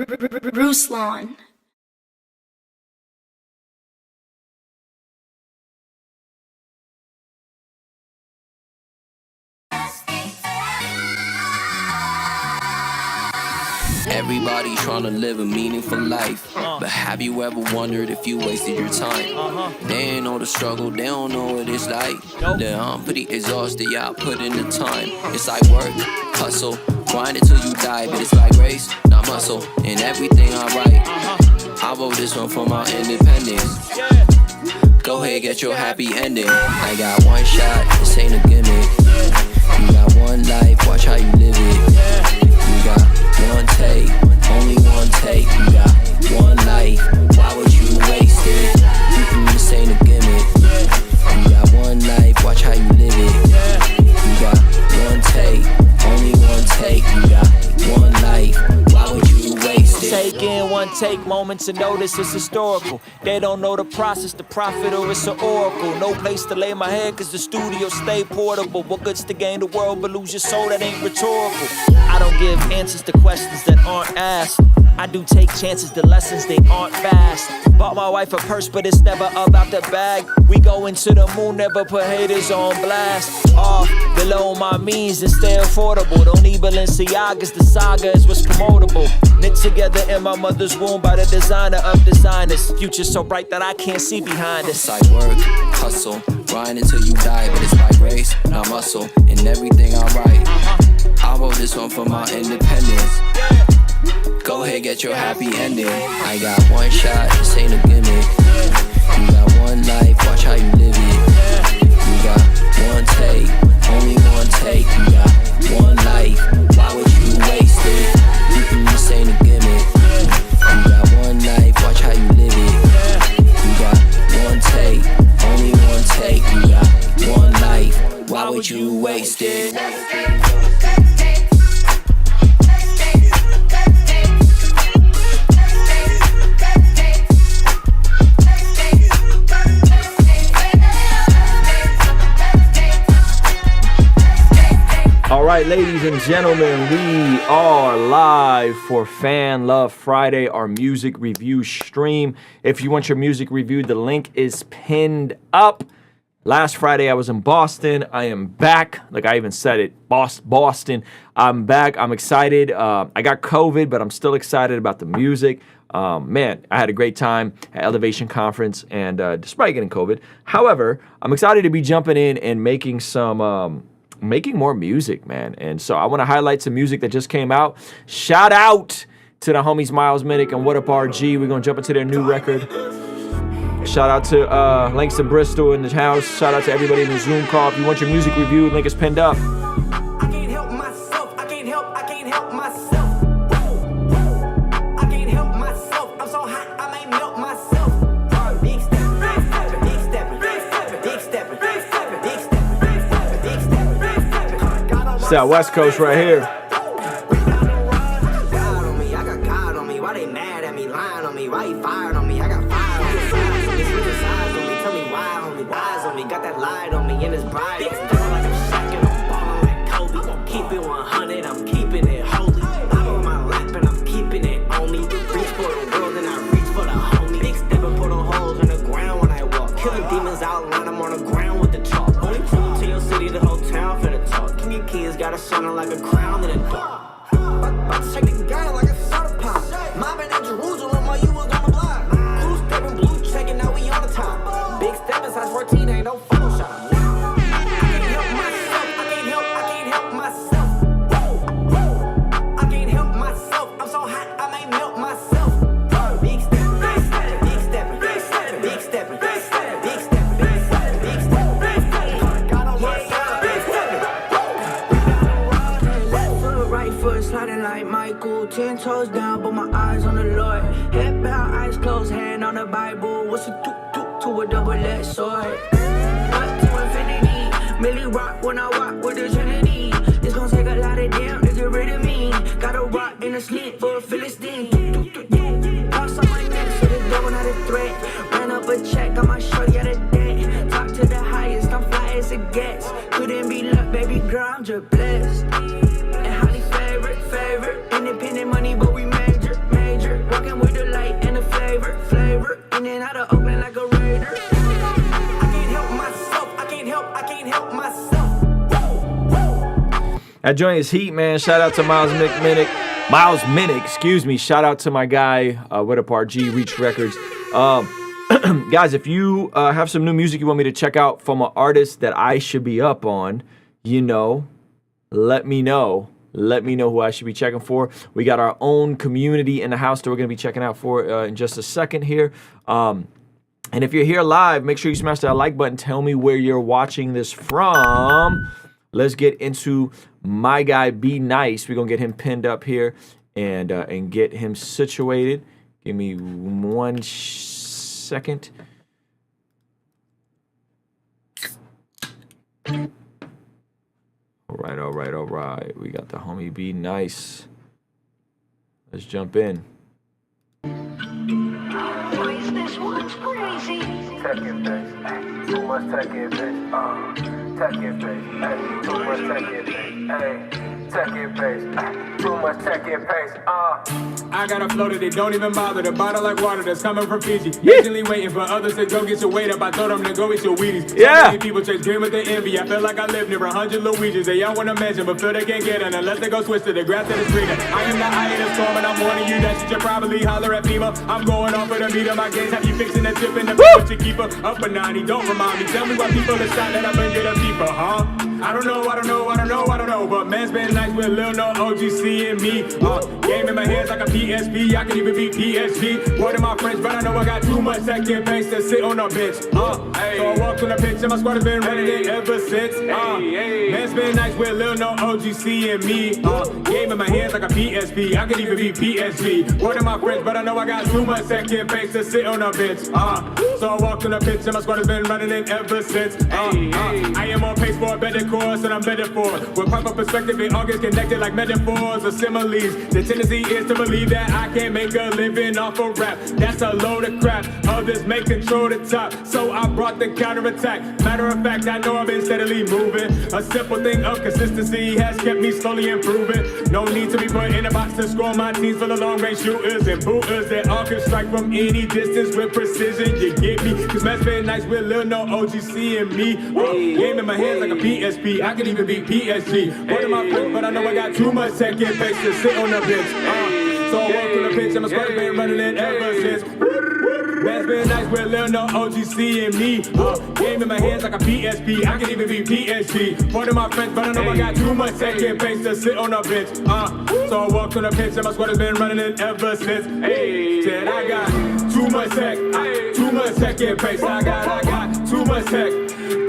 Ruslan. Everybody trying to live a meaningful life, but have you ever wondered if you wasted your time? They ain't know the struggle, they don't know what it's like. I'm pretty exhausted, yeah, I put in the time. It's like work, hustle, grind it till you die, but it's like race, not muscle, and everything I write. I wrote this one for my independence. Go ahead, get your happy ending. I got one shot, this ain't a gimmick. You got one life, watch how you live it. You got one take, only one take. You got one life, why would you waste it? This ain't a gimmick. You got one life, watch how you live it. You got one take, only one take. You got one life, why would you waste it? Take in one take, moment to notice it's historical. They don't know the process, the prophet, or it's an oracle. No place to lay my head cause the studio stay portable. What good's to gain the world but lose your soul? That ain't rhetorical. I don't give answers to questions that aren't asked. I do take chances, the lessons they aren't fast. Bought my wife a purse but it's never about the bag. We go into the moon, never put haters on blast. Off below my means and stay affordable. Don't need Balenciagas, the saga is what's promotable. Knit together in my mother's womb by the designer of designers. Future so bright that I can't see behind it. It's like work, hustle, grind until you die, but it's like race, not muscle, and everything I write. I wrote this one for my independence. Go ahead, get your happy ending. I got one shot, this ain't a gimmick. You got one life, watch how you live it. You got one take, only one take. You got one life, why would you waste it? This ain't a gimmick. You got one life, watch how you live it. You got one take, only one take. You got one life, why would you waste it? All right, ladies and gentlemen, we are live for Fan Love Friday, our music review stream. If you want your music reviewed, the link is pinned up. Last Friday, I was in Boston. I am back. Like I even said it, Boston. I'm back. I'm excited. I got COVID, but I'm still excited about the music. Man, I had a great time at Elevation Conference, and despite getting COVID. However, I'm excited to be jumping in and making more music, man. And so I want to highlight some music that just came out. Shout out to the homies Miles Minnick and What Up RG. We're going to jump into their new record. Shout out to Langston Bristol in the house. Shout out to everybody in the Zoom call. If you want your music reviewed, link is pinned up. I can't help myself. I can't help myself. I can't help myself. I'm so hot, I might melt myself. Big step, big step, big step, big step, big step, big step, big step. It's that West Coast right here. God on me, I got God on me. Why they mad at me, lying on me? Why he fired on me? I got fire on me. Switching sides on me, tell me why on me, eyes on me. Got that light on me in his bride. Feeling like I'm shocking, I'm balling like Kobe. Keep it 100, I'm keeping it holy. I'm on my lap and I'm keeping it on me. Reach for the world and I reach for the homie. Big step and put on holes in the ground when I walk. Killing demons outline, I'm on the ground with the chalk. Only true to your city, the whole town finna talk. Your kids got a shining like a crown in a dark. About to shake the gang like a soda pop. Mobbing in Jerusalem while you was on the block. Crew stepping blue checking, now we on the top. Big stepping size 14, ain't no Photoshop. I can't help myself. I can't help myself. I'm so hot, I might melt myself. Big stepping, big stepping, big stepping, big stepping, big stepping, big stepping, big stepping, big stepping, big stepping. Got on myself, big stepping. Left foot, right foot, sliding like Michael. 10 toes down, but my eyes on the Lord. Head bow, eyes closed, hand on the Bible. What's a doop to a double-edged sword? Up to infinity, Millie rock when I walk with the Trinity. It's gonna take a lot of damn to get rid of me. Got a rock in the sleep for a Philistine. Lost on my neck, so the devil not a threat. Ran up a check, got my shorty out of debt. Talk to the highest, I'm fly as it gets. Couldn't be luck, baby girl, I'm just blessed. And highly favorite, independent money, but we major. coming out of Oakland like a raider. I can't help myself. I can't help myself. That joint is heat, man. Shout out to Miles Minnick, excuse me. Shout out to my guy, What Up RG, Reach Records. Guys, if you have some new music you want me to check out from an artist that I should be up on, you know, let me know. Let me know who I should be checking for. We got our own community in the house that we're going to be checking out for in just a second here. And if you're here live, make sure you smash that like button. Tell me where you're watching this from. Let's get into my guy, Be Nice. We're going to get him pinned up here and get him situated. Give me 1 second. All right. We got the homie Be Nice. Let's jump in. Boys, this one's crazy. Tech it, bitch. Too much tech it, bitch. Tech it, bitch. Ay, too much tech it, bitch. Ay, tech it, bitch. Ay, too much tech it, bitch. I got a flow that they don't even bother. The bottle like water that's coming from Fiji. Patiently waiting for others to go get your weight up. I told them to go eat your Wheaties. Yeah. So many people chase dream with the envy. I feel like I live near 100 Luigi's. They all want to mention, but feel they can't get in unless they go switch to the grass that is greener. I am the eye of the storm, and I'm warning you that you should probably holler at FEMA. I'm going off of the beat of my games. Have you fixing the tip in the beat, but you keep up a 90. Don't remind me. Tell me why people are shot that I've been get a deeper, huh? I don't know, but man's been nice with Lil No OGC and me. Game in my hands like a PSP, I can even beat PSG. Word of my French, but I know I got too much second pace to sit on a bench. So I walked on the pitch and my squad has been running it ever since. Man's been nice with Lil No OGC and me. Game in my hands like a PSP, I can even beat PSG. Word of my French, but I know I got too much second pace to sit on a bench. So I walked on the pitch and my squad has been running it ever since. I am on pace for a better course and I'm better for it. With proper perspective, it all gets connected like metaphors or similes. The tendency is to believe that I can't make a living off of rap. That's a load of crap. Others may control the top, so I brought the counterattack. Matter of fact, I know I've been steadily moving. A simple thing of consistency has kept me slowly improving. No need to be put in a box to score my teams for the long range shooters and booters that all can strike from any distance with precision. You get me? Cause man's been nice with Lil No OGC and me. Game in my hands like a PSP. I can even beat PSG. Word of my friends, but I know I got too much second pace to sit on the bench. So I walk through the pitch and my squad been running it ever since. Man's been nice with Lil No OGC and me. Game in my hands like a PSP. I can even beat PSG. Word of my friends, but I know I got too much second pace to sit on the bench. So I walk through the pitch and my squad has been running it ever since. Said I got too much tech, too much second pace. I got too much tech,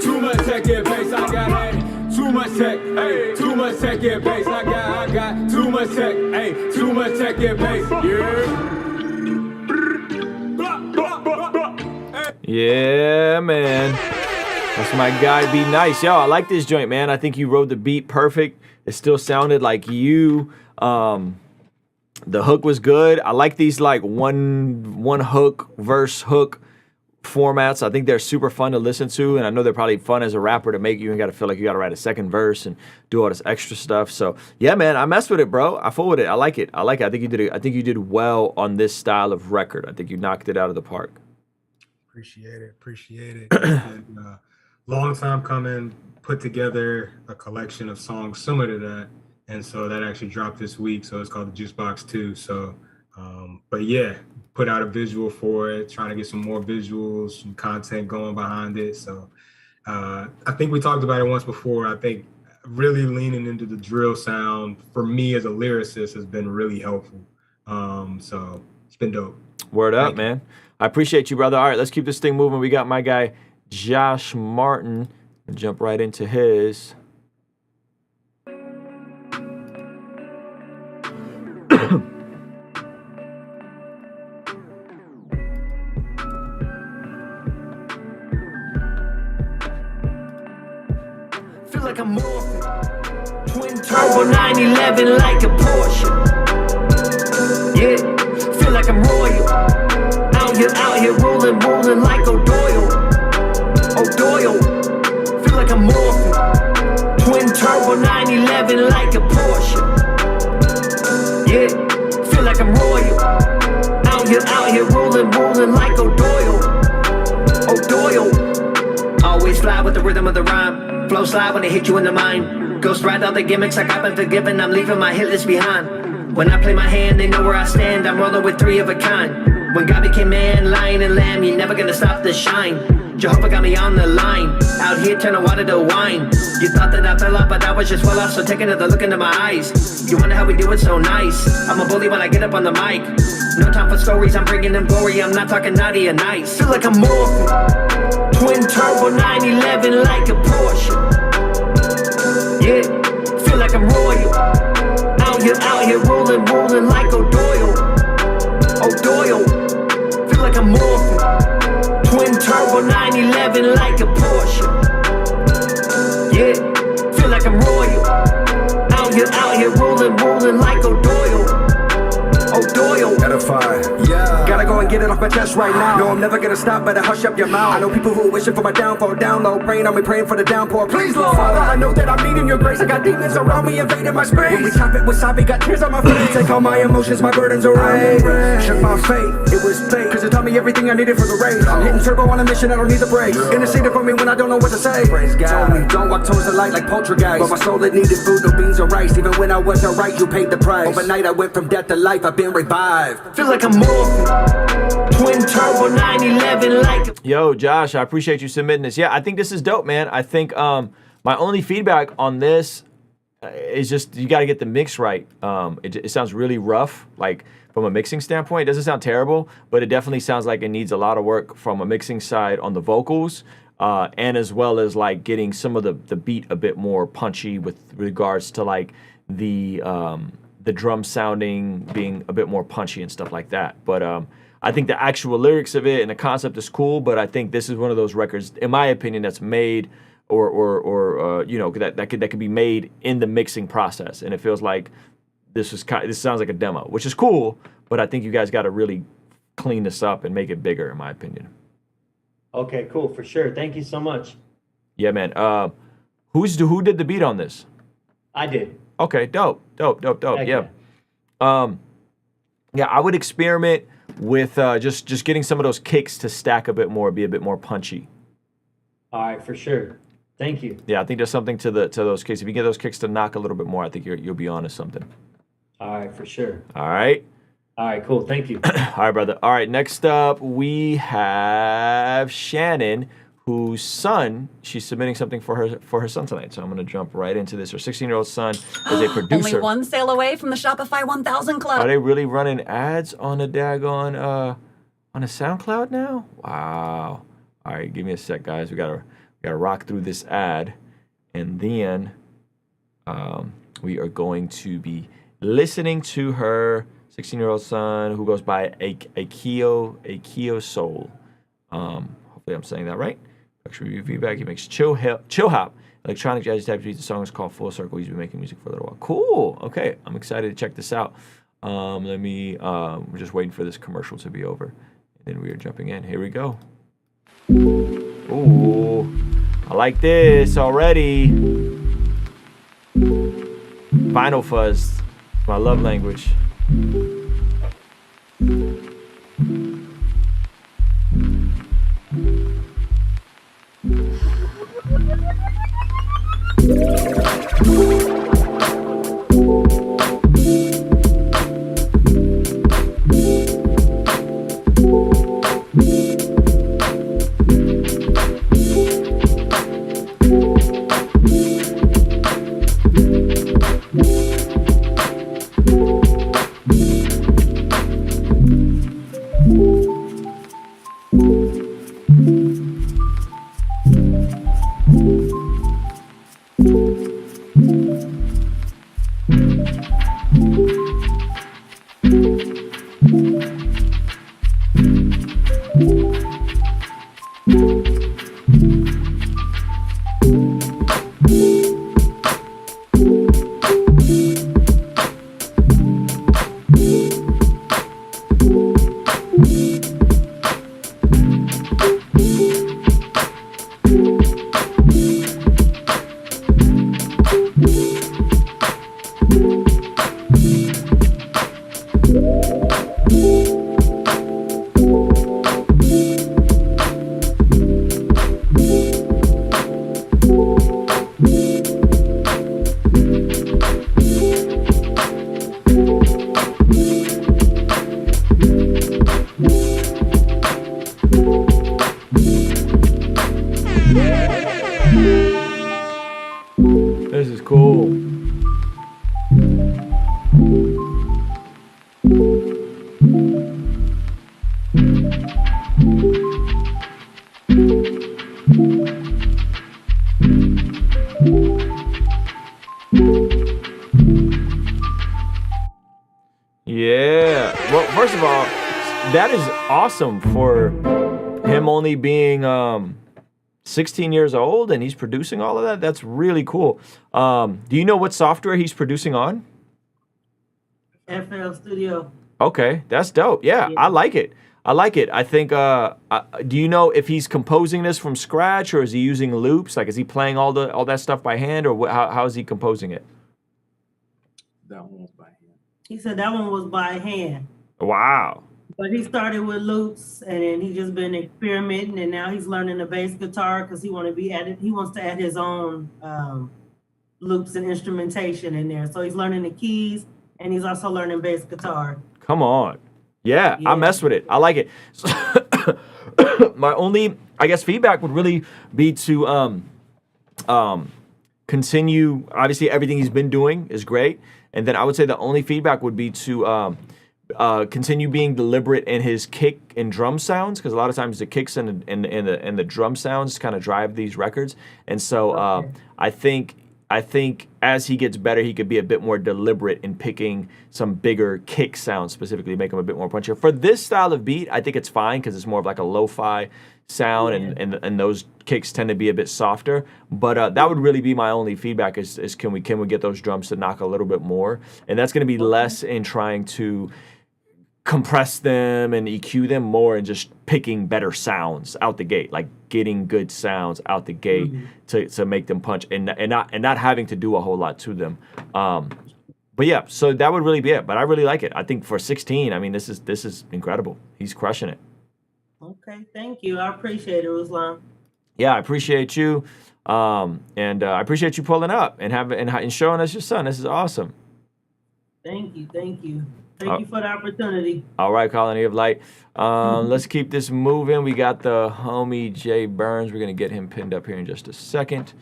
too much second pace. I got too much tech, too much tech in base. I got too much tech, too much tech in base. Yeah, man. That's my guy, Be Nice. Yo, I like this joint, man. I think you wrote the beat perfect. It still sounded like you. The hook was good. I like these like one hook, verse hook formats. I think they're super fun to listen to, and I know they're probably fun as a rapper to make. You ain't got to feel like you got to write a second verse and do all this extra stuff. So yeah, man, I messed with it, bro. I full with it. I like it. I think you did well on this style of record. I think you knocked it out of the park. Appreciate it. And, long time coming, put together a collection of songs similar to that, and so that actually dropped this week. So it's called the Juice Box 2. So but yeah, put out a visual for it, trying to get some more visuals, some content going behind it. So I think we talked about it once before. I think really leaning into the drill sound for me as a lyricist has been really helpful. So it's been dope. Word up, man. I appreciate you, brother. All right, let's keep this thing moving. We got my guy, Josh Martin. We'll jump right into his. Feel like I'm morphing. Twin turbo 911 like a Porsche. Yeah, feel like I'm royal. Out here rolling like O'Doyle. Feel like I'm morphing. Twin turbo 911 like a Porsche. Yeah, feel like I'm royal. Out here rolling like O'Doyle. rhythm of the rhyme. Flow slide when they hit you in the mind. Ghost ride all the gimmicks like I've been forgiven. I'm leaving my hit list behind. When I play my hand, they know where I stand. I'm rolling with three of a kind. When God became man, lion and lamb, you're never gonna stop the shine. Jehovah got me on the line. Out here turning water to wine. You thought that I fell off, but I was just well off. So take another look into my eyes. You wonder how we do it so nice. I'm a bully when I get up on the mic. No time for stories, I'm bringing them glory. I'm not talking naughty or nice. Feel like I'm morphing. Twin turbo 911 like a Porsche. Yeah, feel like I'm royal. Out here rolling like O'Doyle. Feel like I'm morphing. Twin turbo 911 like a Porsche. Yeah, feel like I'm royal. Out here rolling like O'Doyle. Edify. Yeah. Gotta go and get it off my chest right now. No, I'm never gonna stop, better hush up your mouth. I know people who are wishing for my downfall, down low. Praying on me, praying for the downpour. Please, Lord. Father, I know that I'm needing your grace. I got demons around me invading my space. When we chop it wasabi, got tears on my face. Take all my emotions, my burdens away. Shook my faith, it was fake. Cause it taught me everything I needed for the race. I'm hitting turbo on a mission, I don't need the brakes. Interceded for me when I don't know what to say. Praise God. Told me, don't walk towards the light like poltergeist. But my soul, it needed food, no beans or rice. Even when I wasn't right, you paid the price. Overnight, I went from death to life, I've been revived. Feel like I'm morphing. Twin turbo 911 like a... Yo, Josh, I appreciate you submitting this. Yeah, I think this is dope, man. I think my only feedback on this is just you got to get the mix right. It sounds really rough, like from a mixing standpoint. It doesn't sound terrible, but it definitely sounds like it needs a lot of work from a mixing side on the vocals, and as well as like getting some of the beat a bit more punchy with regards to like the drum sounding being a bit more punchy and stuff like that. But I think the actual lyrics of it and the concept is cool, but I think this is one of those records, in my opinion, that's made or you know, that could be made in the mixing process. And it feels like this sounds like a demo, which is cool, but I think you guys got to really clean this up and make it bigger, in my opinion. Okay, cool, for sure. Thank you so much. Yeah, man. Who did the beat on this? I did. Okay, dope. Heck Yeah. Yeah, I would experiment with just getting some of those kicks to stack a bit more, be a bit more punchy. All right, for sure. Thank you. Yeah, I think there's something to those kicks. If you get those kicks to knock a little bit more, I think you'll be onto something. All right, for sure. All right. All right, cool. Thank you. All right, brother. All right, next up we have Shannon, whose son, she's submitting something for her son tonight. So I'm going to jump right into this. Her 16-year-old son is a producer. Only one sale away from the Shopify 1000 Club. Are they really running ads on a daggone on a SoundCloud now? Wow. All right, give me a sec, guys. We gotta rock through this ad, and then we are going to be listening to her 16-year-old son, who goes by Akio Soul. Hopefully I'm saying that right. Actually, review feedback. He makes chill hop, electronic jazz type beats. The song is called Full Circle. He's been making music for a little while. Cool. Okay, I'm excited to check this out. We're just waiting for this commercial to be over, and then we are jumping in. Here we go. Ooh, I like this already. Vinyl fuzz, my love language. that is awesome for him only being 16 years old and he's producing all of that. That's really cool. Do you know what software he's producing on? FL Studio. Okay, that's dope. Yeah, I like it. I think, do you know if he's composing this from scratch or is he using loops? Like, is he playing all that stuff by hand or how is he composing it? That one was by hand. He said that one was by hand. Wow. But he started with loops and then he just been experimenting and now he's learning the bass guitar because he wants to add his own loops and instrumentation in there. So he's learning the keys and he's also learning bass guitar. Come on. Yeah, I mess with it. I like it. My only, I guess, feedback would really be to continue. Obviously, everything he's been doing is great. And then I would say the only feedback would be to continue being deliberate in his kick and drum sounds, because a lot of times the kicks and the drum sounds kind of drive these records. And so I think as he gets better, he could be a bit more deliberate in picking some bigger kick sounds, specifically make them a bit more punchier. For this style of beat, I think it's fine because it's more of like a lo-fi sound, and those kicks tend to be a bit softer. But that would really be my only feedback is can we get those drums to knock a little bit more? And that's going to be less in trying to compress them and EQ them, more and just picking better sounds out the gate, like getting good sounds out the gate to make them punch and not having to do a whole lot to them. But yeah, so that would really be it. But I really like it. I think for 16, I mean, this is incredible. He's crushing it. Okay, thank you. I appreciate it, Ruslan. Yeah, I appreciate you, and I appreciate you pulling up and showing us your son. This is awesome. Thank you. Thank you for the opportunity. All right, Colony of Light. Let's keep this moving. We got the homie Jay Burns. We're going to get him pinned up here in just a second.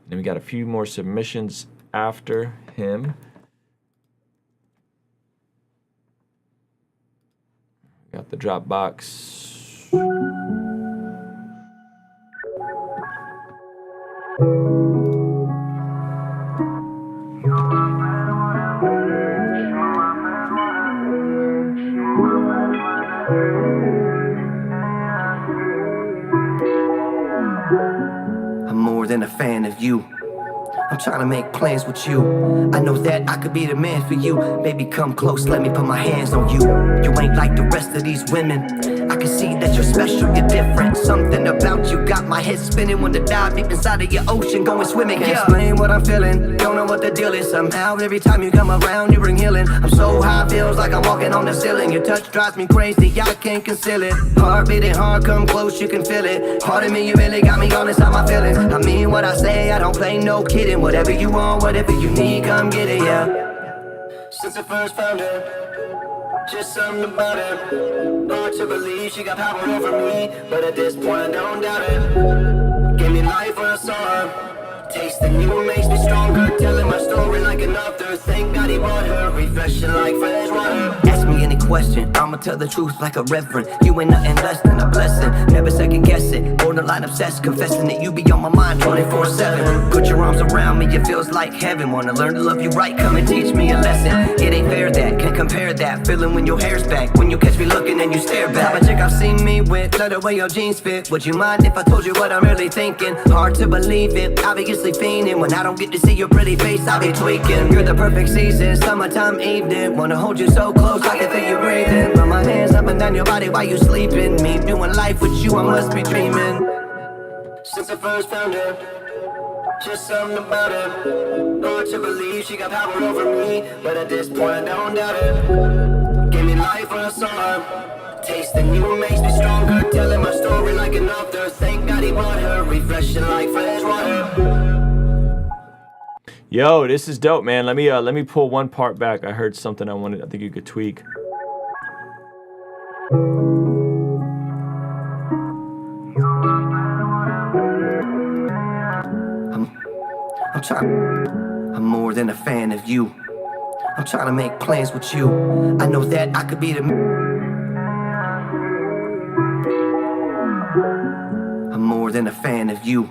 Then we got a few more submissions after him. Got the Dropbox. I'm more than a fan of you. I'm trying to make plans with you. I know that I could be the man for you. Baby, come close, let me put my hands on you. You ain't like the rest of these women. I can see that you're special, you're different. Something about you got my head spinning. Wanna dive deep inside of your ocean, going swimming. Can't explain what I'm feeling, don't know what the deal is. Somehow every time you come around, you bring healing. I'm so high, feels like I'm walking on the ceiling. Your touch drives me crazy, I can't conceal it. Heart beating hard, come close, you can feel it. Part of me, you really got me on inside my feelings. I mean what I say, I don't play no kidding. Whatever you want, whatever you need, come get it, yeah. Since I first found her, just something about her. Hard to believe she got power over me, but at this point I don't doubt it. Gave me life when I saw her. Tasting you makes me stronger. Telling my story like an author. Thank God he brought her. Refreshing like fresh water. Ask me any question, I'ma tell the truth like a reverend. You ain't nothing less than a blessing. Never second guess it. Borderline obsessed, confessing that you be on my mind 24/7. Put your arms around me, it feels like heaven. Wanna learn to love you right, come and teach me a lesson. It ain't fair that, can't compare that. Feeling when your hair's back, when you catch me looking and you stare back. Type of chick I've seen me with, love the way your jeans fit. Would you mind if I told you what I'm really thinking? Hard to believe it, obviously fiending. When I don't get to see your pretty face, I be tweaking. You're the perfect season, summertime evening. Wanna hold you so close, I can feel you breathing. Run my hands up and down your body while you sleeping. Me doing life with you, I must be dreaming. Since I first found her, just something about her. Hard to believe she got power over me, but at this point I don't doubt it. Gave me life when I saw her. Tasting you makes me stronger. Telling my story like an author. Thank God he brought her. Refreshing like fresh water. Yo, this is dope, man. Let me pull one part back. I heard something I think you could tweak. I'm more than a fan of you. I'm trying to make plans with you. I know that I could be the. I'm more than a fan of you.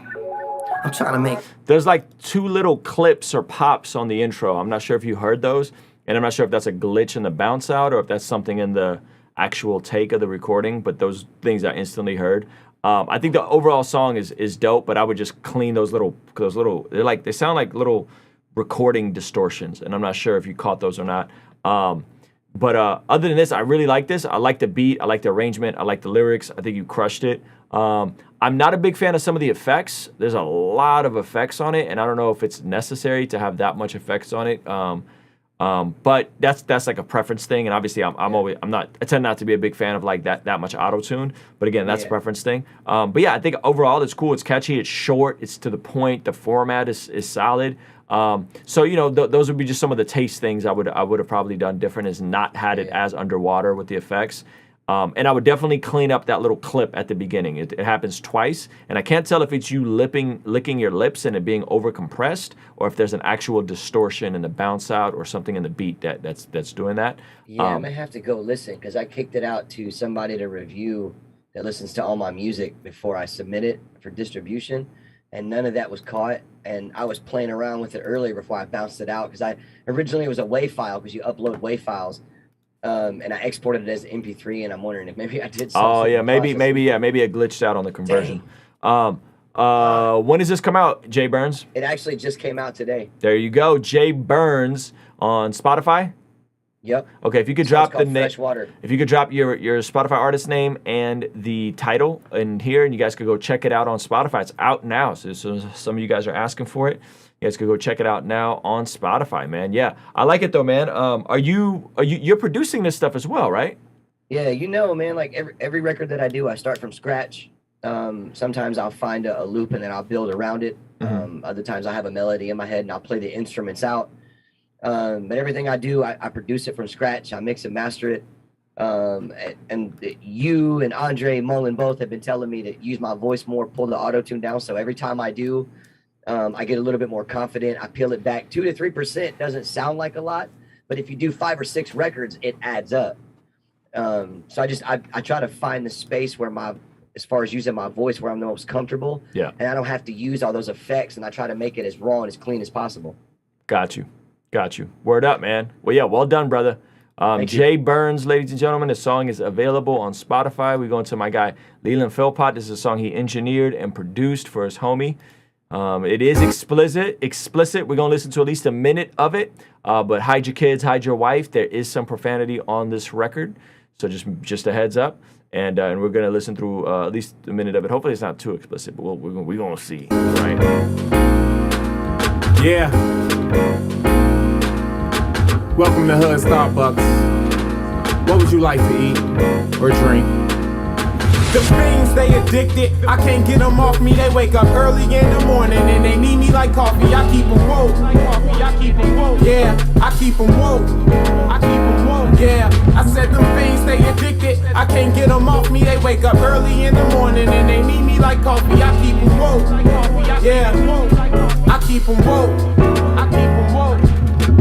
I'm trying to make. There's like 2 little clips or pops on the intro. I'm not sure if you heard those, and I'm not sure if that's a glitch in the bounce out or if that's something in the actual take of the recording, but those things I instantly heard. I think the overall song is dope, but I would just clean those little they sound like little recording distortions, and I'm not sure if you caught those or not. But other than this, I really like this. I like the beat. I like the arrangement. I like the lyrics. I think you crushed it. I'm not a big fan of some of the effects. There's a lot of effects on it, and I don't know if it's necessary to have that much effects on it. But that's like a preference thing, and obviously I tend not to be a big fan of like that much auto tune. But again, that's a preference thing. But yeah, I think overall it's cool. It's catchy. It's short. It's to the point. The format is solid. So you know, those would be just some of the taste things I would have probably done different, is not had it as underwater with the effects. And I would definitely clean up that little clip at the beginning. It happens twice, and I can't tell if it's you licking your lips and it being over compressed, or if there's an actual distortion in the bounce out or something in the beat that's doing that. Yeah, I'm gonna have to go listen, because I kicked it out to somebody to review that listens to all my music before I submit it for distribution, and none of that was caught. And I was playing around with it earlier before I bounced it out, because originally it was a WAV file, because you upload WAV files. And I exported it as MP3, and I'm wondering if maybe I did something. Oh yeah, maybe it glitched out on the conversion. When does this come out, Jay Burns? It actually just came out today. There you go, Jay Burns on Spotify. Yep. Okay, if you could drop the name, Freshwater. if you could drop your Spotify artist name and the title in here, and you guys could go check it out on Spotify. It's out now, so some of you guys are asking for it. You guys could go check it out now on Spotify, man. Yeah, I like it though, man. You're producing this stuff as well, right? Yeah, you know, man. Like every record that I do, I start from scratch. Sometimes I'll find a loop and then I'll build around it. Other times I have a melody in my head and I'll play the instruments out. But everything I do, I produce it from scratch. I mix and master it. And you and Andre Mullen both have been telling me to use my voice more, pull the auto-tune down. So every time I do, I get a little bit more confident. I peel it back. 2 to 3% doesn't sound like a lot, but if you do 5 or 6 records, it adds up. So I try to find the space where as far as using my voice, where I'm the most comfortable. Yeah. And I don't have to use all those effects, and I try to make it as raw and as clean as possible. Got you. Word up, man. Well, yeah, well done, brother. Jay Burns, ladies and gentlemen. The song is available on Spotify. We go into my guy Leland Philpott. This is a song he engineered and produced for his homie. It is explicit. We're gonna listen to at least a minute of it. But hide your kids, hide your wife. There is some profanity on this record, so just a heads up. And we're gonna listen through at least a minute of it. Hopefully, it's not too explicit, but we're gonna see. Right? Yeah. Welcome to Hood Starbucks. What would you like to eat or drink? The fiends, they addicted. I can't get them off me. They wake up early in the morning and they need me like coffee. I keep them woke. Yeah, I keep them woke. Yeah, I said them fiends, they addicted. I can't get them off me. They wake up early in the morning and they need me like coffee. I keep them woke. Yeah, I keep them woke.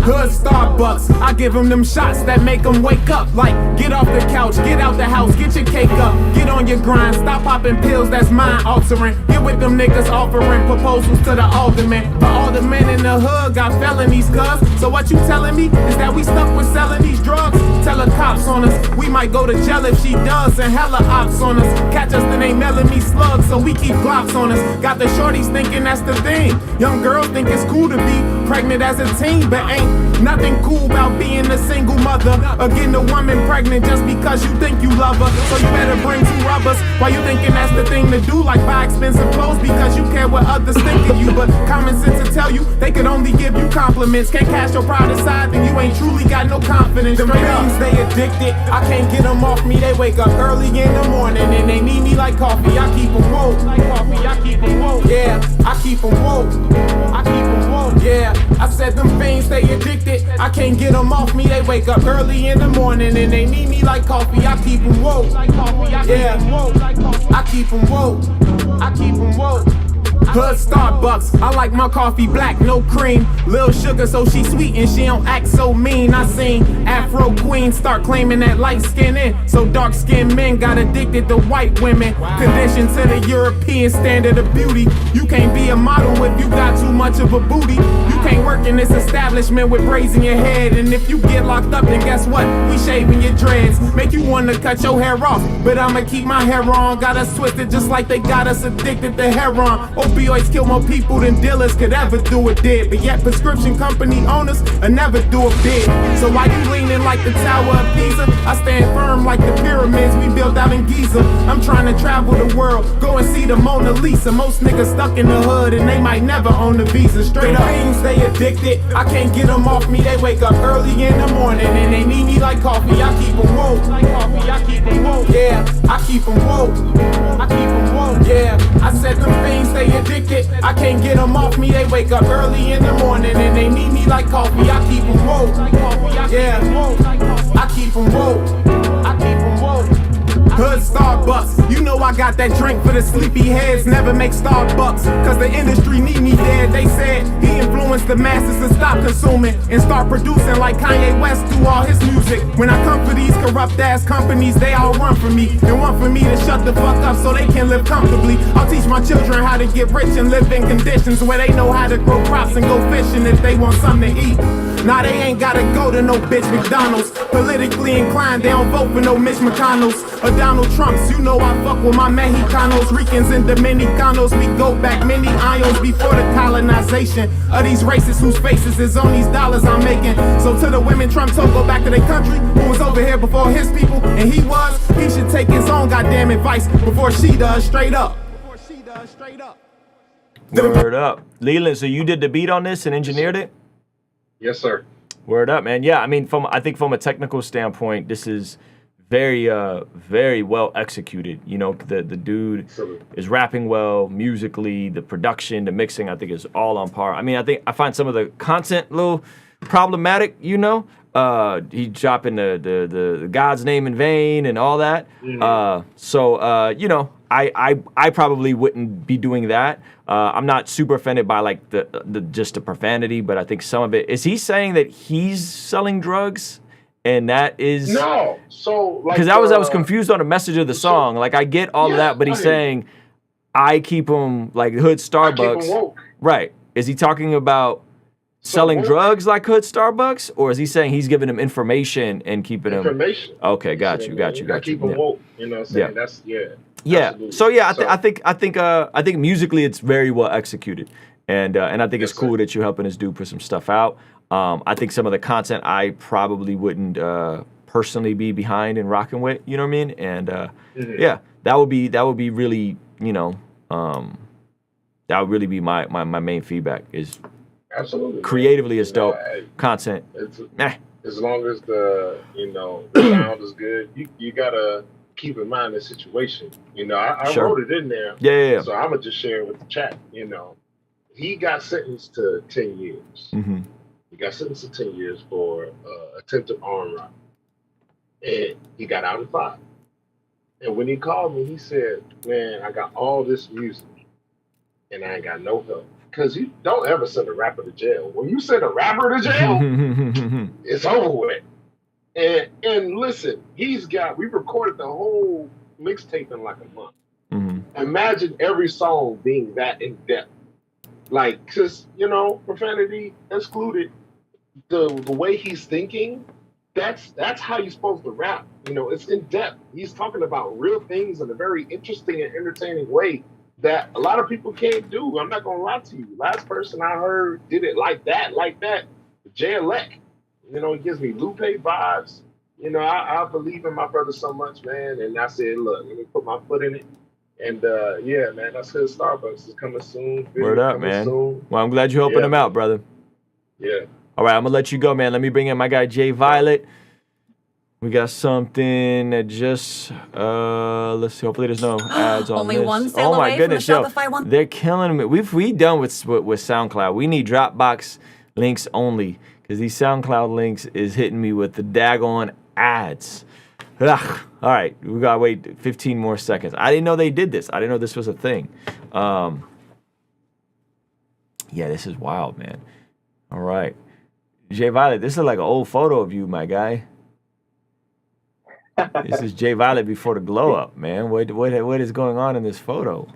Hood Starbucks, I give them shots that make them wake up. Like, get off the couch, get out the house, get your cake up. Get on your grind, stop popping pills, that's mind altering. Get with them niggas offering proposals to the alderman. But all the men in the hood got felonies, cuz. So what you telling me is that we stuck with selling these drugs? Tell the cops on us, we might go to jail if she does, and hella ops on us. Catch us, then they mailing me slugs, so we keep glocks on us. Got the shorties thinking that's the thing. Young girls think it's cool to be pregnant as a teen, but ain't nothing cool about being a single mother or getting a woman pregnant just because you think you love her. So you better bring 2 rubbers while you thinking that's the thing to do, like buy expensive clothes because you care what others think of you. But common sense to tell you they could only give you compliments. Can't cash your pride aside, then you ain't truly got no confidence. Them things, they addicted. I can't get them off me. They wake up early in the morning and they need me like coffee. I keep them woke. Yeah, I keep them woke. Yeah, I said them fiends, they addicted. I can't get them off me. They wake up early in the morning and they need me like coffee. I keep them woke. Yeah, I keep them woke. Hood Starbucks, I like my coffee black, no cream. Lil sugar, so she sweet and she don't act so mean. I seen Afro queens start claiming that light skin in. So dark skinned men got addicted to white women. Conditioned to the European standard of beauty. You can't be a model if you got too much of a booty. You can't work in this establishment with braids in your head. And if you get locked up, then guess what? We shaving your dreads. Make you wanna cut your hair off, but I'ma keep my hair on. Got us twisted just like they got us addicted to heroin. Opioids kill more people than dealers could ever do or did. But yet prescription company owners will never do a bid. So why you leaning like the Tower of Pisa? I stand firm like the pyramids we built out in Giza. I'm trying to travel the world, go and see the Mona Lisa. Most niggas stuck in the hood and they might never own a visa. Straight up, they addicted. I can't get them off me. They wake up early in the morning and they need me like coffee. I keep them woke. Yeah, I keep them woke. Yeah, I said them things they addicted. I can't get them off me. They wake up early in the morning and they need me like coffee. I keep them woke. Yeah, I keep them woke. Hood Starbucks, you know I got that drink for the sleepy heads. Never make Starbucks, cause the industry need me dead. They said he influenced the masses to stop consuming and start producing like Kanye West do all his music. When I come for these corrupt ass companies, they all run from me and want for me to shut the fuck up so they can live comfortably. I'll teach my children how to get rich and live in conditions where they know how to grow crops and go fishing if they want something to eat. Nah, they ain't gotta go to no bitch McDonald's. Politically inclined, they don't vote for no Mitch McConnells or Donald Trumps. You know I fuck with my Mexicanos, Ricans and Dominicanos. We go back many ions before the colonization of these races whose faces is on these dollars I'm making. So to the women Trump told go back to their country, who was over here before his people, and he should take his own goddamn advice before she does, straight up. Word up. Leland, so you did the beat on this and engineered it? Yes, sir. Word up, man. Yeah, I mean, I think from a technical standpoint, this is very well executed. You know, the dude is rapping well musically. The production, the mixing, I think is all on par. I mean, I find some of the content a little problematic. You know, he dropping the God's name in vain and all that. Mm-hmm. You know, I probably wouldn't be doing that. I'm not super offended by like the just the profanity, but I think some of it is he saying that he's selling drugs, and that is no. So like because I was confused on the message of the song. Like I get all of that, but he's saying I keep him like Hood Starbucks. Right? Is he talking about selling drugs like Hood Starbucks, or is he saying he's giving him information and keeping him information? Okay, got you. I keep him woke. You know what I'm saying? Yeah. That's Yeah. Absolutely. So yeah, I think musically it's very well executed, and I think it's cool that you're helping this dude put some stuff out. I think some of the content I probably wouldn't personally be behind and rocking with. You know what I mean? And yeah, that would be really, you know, that would really be my main feedback is absolutely creatively it's dope. Content. As long as the sound is good, you gotta keep in mind the situation. You know, I wrote it in there. Yeah. So I'm gonna just share it with the chat. You know, he got sentenced to 10 years. Mm-hmm. He got sentenced to 10 years for attempted armed robbery, and he got out in 5. And when he called me, he said, "Man, I got all this music, and I ain't got no help." Because you don't ever send a rapper to jail. When you send a rapper to jail, it's over with. And listen, we recorded the whole mixtape in like a month. Mm-hmm. Imagine every song being that in depth. Like, because, profanity excluded, the way he's thinking, that's how you're supposed to rap. It's in depth. He's talking about real things in a very interesting and entertaining way that a lot of people can't do. I'm not going to lie to you. Last person I heard did it like that. J-Elect. It gives me Lupe vibes. I believe in my brother so much, man. And I said, look, let me put my foot in it. And yeah, man, that's Hood Starbucks is coming soon. Word up, man. Soon. Well, I'm glad you're helping him out, brother. Yeah. All right, I'm gonna let you go, man. Let me bring in my guy Jay Violet. We got something that just let's see. Hopefully, there's no ads on Only this. one sale away from the Shopify one. They're killing me. We done with SoundCloud. We need Dropbox links only because these SoundCloud links is hitting me with the daggone ads. Ugh. All right, we gotta wait 15 more seconds. I didn't know they did this. I didn't know this was a thing. Yeah, this is wild, man. All right. J Violet, this is like an old photo of you, my guy. This is J Violet before the glow up, man. What is going on in this photo?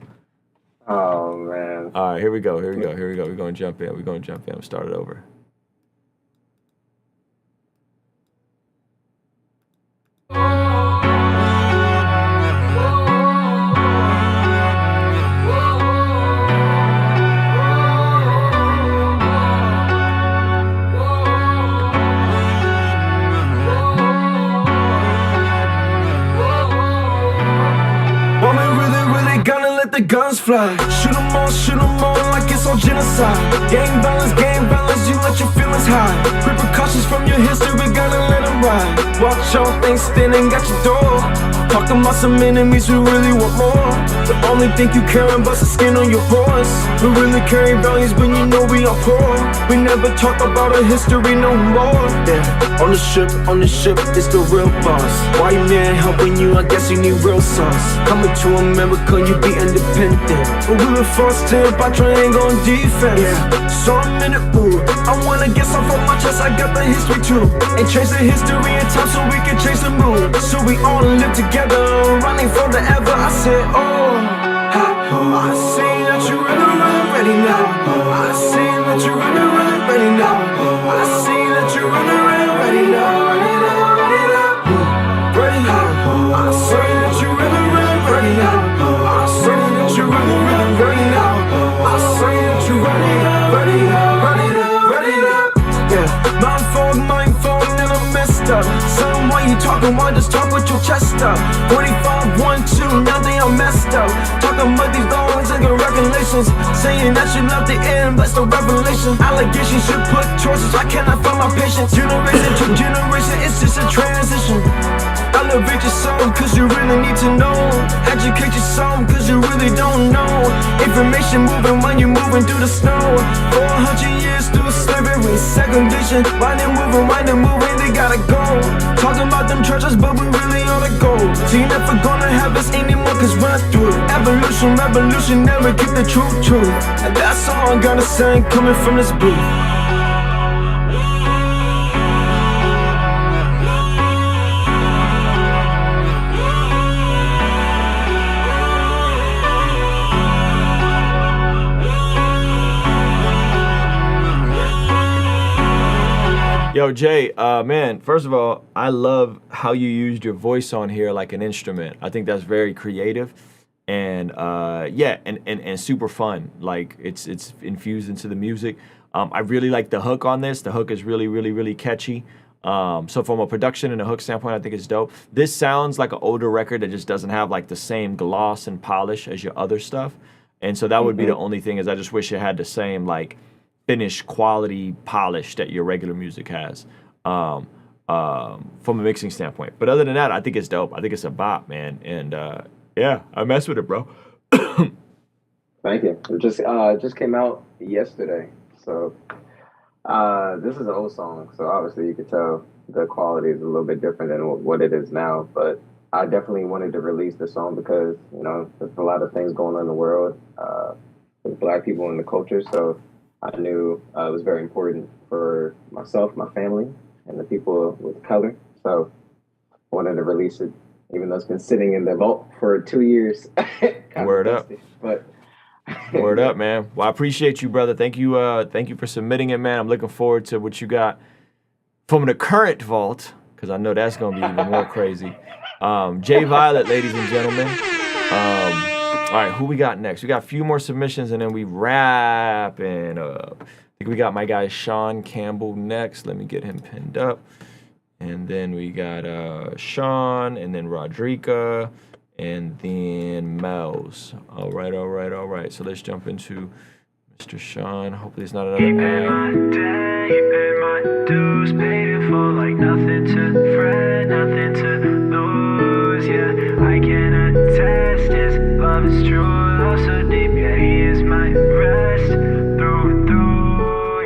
Oh man. All right, here we go. We're gonna jump in. We'll start it over. The guns fly, shoot 'em all like it's all genocide. Gang violence, you let your feelings hide. Repercussions from your history, gotta let them ride. Watch all things standing at your door. Talking about some enemies who really want more. The only thing you care about is the skin on your pores. We really carry values, but you know we are poor. We never talk about our history no more. Yeah, on the ship, it's the real boss. White man helping you, I guess you need real sauce. Coming to America, you be independent. But we were forced to by triangle and defense. Yeah, so I'm in it, ooh. I wanna get some from my chest, I got the history too. And change the history in time so we can change the mood. So we all live together, running for the ever. I said, I see that you really ready now. I see that you really ready now. I see that you really ready now. Ready now. I see that you really ready now. I see that you really ready now. I see that you ready now. Yeah, my fault, never messed up. Son, why you talking? Why just talk with your chest up? 45, 1, 2, now they are messed up. Talking about these laws and regulations, saying that you love the end, but it's the revelation. Allegations should put choices. I cannot find my patience. Generation to generation, it's just a transition. Elevate your soul, cause you really need to know. Educate your soul, cause you really don't know. Information moving when you're moving through the snow. 400 years through slavery, segregation. Why they moving, they gotta go. Talking about them churches, but we really ought to go. So you're never gonna have us anymore, cause we're through. Revolution, never keep the truth. And that's all I gotta say, coming from this booth. Yo, Jay, man, first of all, I love how you used your voice on here like an instrument. I think that's very creative and yeah, and super fun. Like it's infused into the music. I really like the hook on this. The hook is really catchy. So from a production and a hook standpoint, I think it's dope. This sounds like an older record that just doesn't have like the same gloss and polish as your other stuff. And so that would be the only thing is I just wish it had the same like finished quality polish that your regular music has from a mixing standpoint. But other than that, I think it's dope. I think it's a bop, man. And yeah, I mess with it, bro. Thank you. It just came out yesterday. So this is an old song. So obviously you could tell the quality is a little bit different than what it is now. But I definitely wanted to release the song because, you know, there's a lot of things going on in the world with Black people in the culture. So I knew it was very important for myself, my family, and the people with color. So I wanted to release it, even though it's been sitting in the vault for 2 years. Word up. But word up, man. Well, I appreciate you, brother. Thank you for submitting it, man. I'm looking forward to what you got from the current vault, because I know that's going to be even more crazy. Jay Violet, ladies and gentlemen. All right, who we got next? We got a few more submissions, and then we wrapping up. I think we got my guy Sean Campbell next. Let me get him pinned up. And then we got Sean, and then Rodrika, and then Mel's. All right. So let's jump into Mr. Sean. Hopefully it's not another ad. Paid my dues, paid it for like nothing to fret, nothing to lose. Yeah, I can attest his love is true, love so deep. Yeah, he is my rest through and through.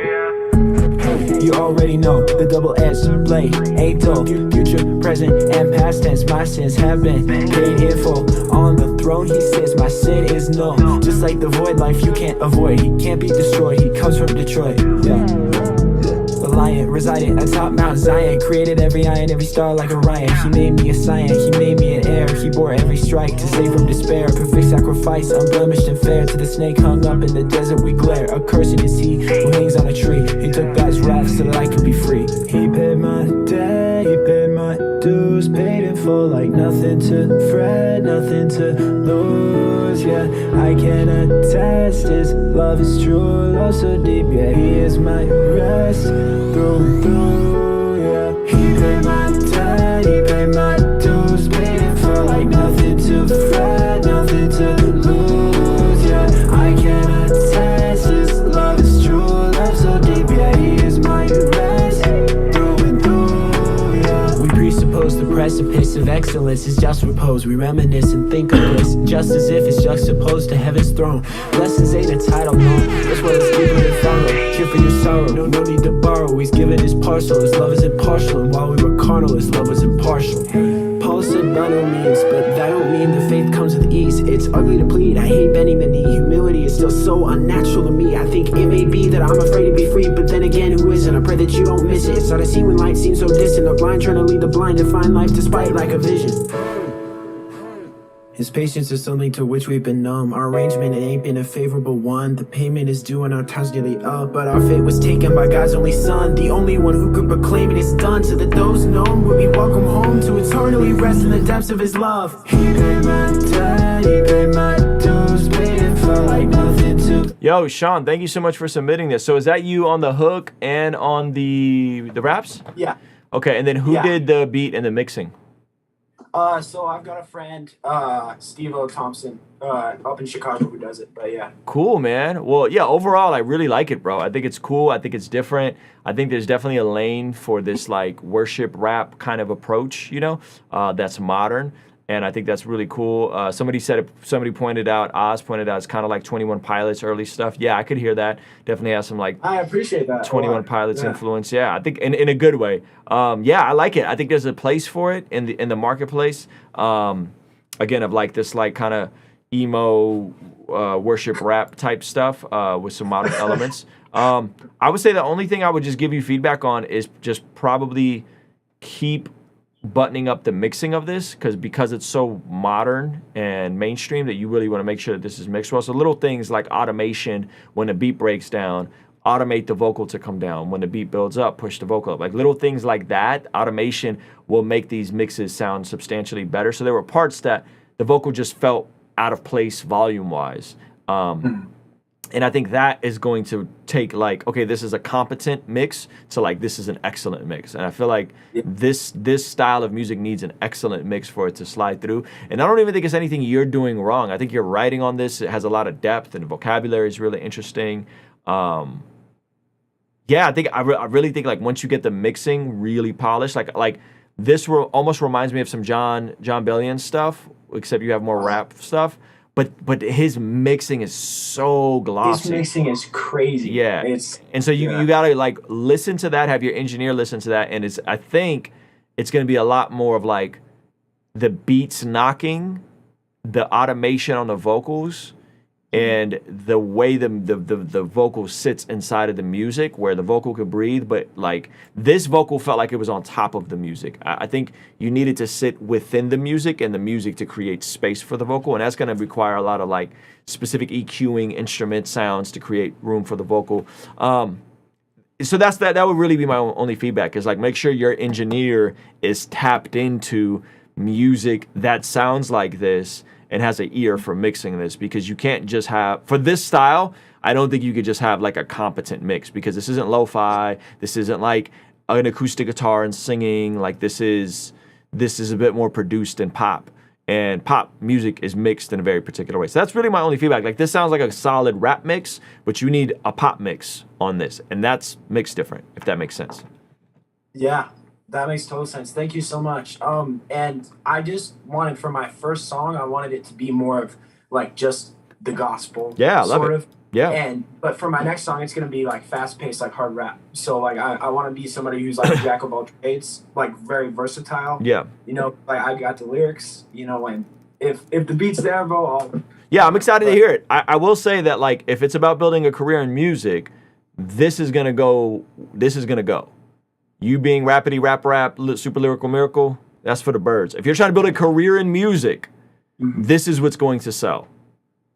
Yeah. You already know the double-edged blade ain't dull. Future, present, and past tense, my sins have been paid in full. On the throne he sits, my sin is null. Just like the void, life you can't avoid. He can't be destroyed, he comes from Detroit. Yeah. The lion residing atop Mount Zion, created every eye and every star like Orion. He made me a scion, he made me an heir. He bore every strike to save from despair. Perfect sacrifice, unblemished and fair. To the snake hung up in the desert we glare. Accursed is he who hangs on a tree. He took God's wrath so that I could be free. He paid my debt, he paid my dues, paid in full like nothing to fret, nothing to lose. Yeah, I can attest his love is true, love so deep. Yeah, he is my rest through and through. Yeah, he paid my debt, he paid my dues, paid in full like nothing to fret, nothing to lose. Yeah, I can attest his love is true, love so deep. Yeah, he is my rest through and through. Yeah, we presuppose the precipice of excellence is just repose. We reminisce and think of this just as if it's juxtaposed to heaven's throne. Blessings ain't a title, no. That's why it's deeper than Pharaoh. Cure for your sorrow, no need to borrow. He's given his parcel, his love is impartial. And while we were carnal, his love was impartial. Paul said by no means, but that don't mean the faith comes with ease. It's ugly to plead, I hate bending the knee. Humility is still so unnatural to me. I think it may be that I'm afraid to be free, but then again, who isn't? I pray that you don't miss it. It's not a scene when light seems so distant. A blind trying to lead the blind to find life despite lack of vision. His patience is something to which we've been numb. Our arrangement, it ain't been a favorable one. The payment is due and our time's nearly up. But our fate was taken by God's only son, the only one who could proclaim it is done. So that those known will be welcome home to eternally rest in the depths of his love. He paid my debt, he paid my dues, paid in full like nothing to. Yo, Sean, thank you so much for submitting this. So is that you on the hook and on the raps? Yeah. Okay, and then who did the beat and the mixing? So I've got a friend, Steve O. Thompson, up in Chicago who does it, but yeah. Cool, man. Well, yeah, overall, I really like it, bro. I think it's cool. I think it's different. I think there's definitely a lane for this, like, worship rap kind of approach, you know, that's modern. And I think that's really cool. Somebody pointed out, Oz pointed out, it's kind of like 21 Pilots early stuff. Yeah, I could hear that. Definitely has some like I appreciate that 21 Pilots influence. Yeah, I think in a good way. Yeah, I like it. I think there's a place for it in the marketplace. Again, of like this like kind of emo worship rap type stuff with some modern elements. I would say the only thing I would just give you feedback on is just probably keep buttoning up the mixing of this because it's so modern and mainstream that you really want to make sure that this is mixed well. So little things like automation, when the beat breaks down, automate the vocal to come down. When the beat builds up, push the vocal up. Like little things like that, automation will make these mixes sound substantially better. So there were parts that the vocal just felt out of place volume-wise. And I think that is going to take like, okay, this is a competent mix to like, this is an excellent mix. And I feel like this style of music needs an excellent mix for it to slide through. And I don't even think it's anything you're doing wrong. I think your writing on this, it has a lot of depth and the vocabulary is really interesting. Yeah, I think I really think like once you get the mixing really polished, like this almost reminds me of some John Bellion stuff, except you have more rap stuff. But his mixing is so glossy. His mixing is crazy. Yeah. And so you gotta like listen to that, have your engineer listen to that, and I think it's gonna be a lot more of like the beats knocking, the automation on the vocals, and the way the vocal sits inside of the music, where the vocal could breathe, but like this vocal felt like it was on top of the music. I think you needed to sit within the music and the music to create space for the vocal, and that's going to require a lot of like specific EQing, instrument sounds to create room for the vocal. So that would really be my only feedback, is like make sure your engineer is tapped into music that sounds like this and has an ear for mixing this, because you can't just have, for this style, I don't think you could just have like a competent mix, because this isn't lo-fi, this isn't like an acoustic guitar and singing, like this is a bit more produced than pop, and pop music is mixed in a very particular way. So that's really my only feedback. Like this sounds like a solid rap mix, but you need a pop mix on this, and that's mixed different, if that makes sense. Yeah. That makes total sense. Thank you so much. And I just wanted, for my first song, I wanted it to be more of like just the gospel. Yeah, I love sort it. of. Yeah. But for my next song, it's gonna be like fast paced, like hard rap. So like I want to be somebody who's like a jack of all trades, like very versatile. Yeah. You know, like I got the lyrics. You know, and if the beat's there, bro. Yeah, I'm excited to hear it. I will say that like if it's about building a career in music, this is gonna go. You being rapidy rap, super lyrical miracle, that's for the birds. If you're trying to build a career in music, this is what's going to sell.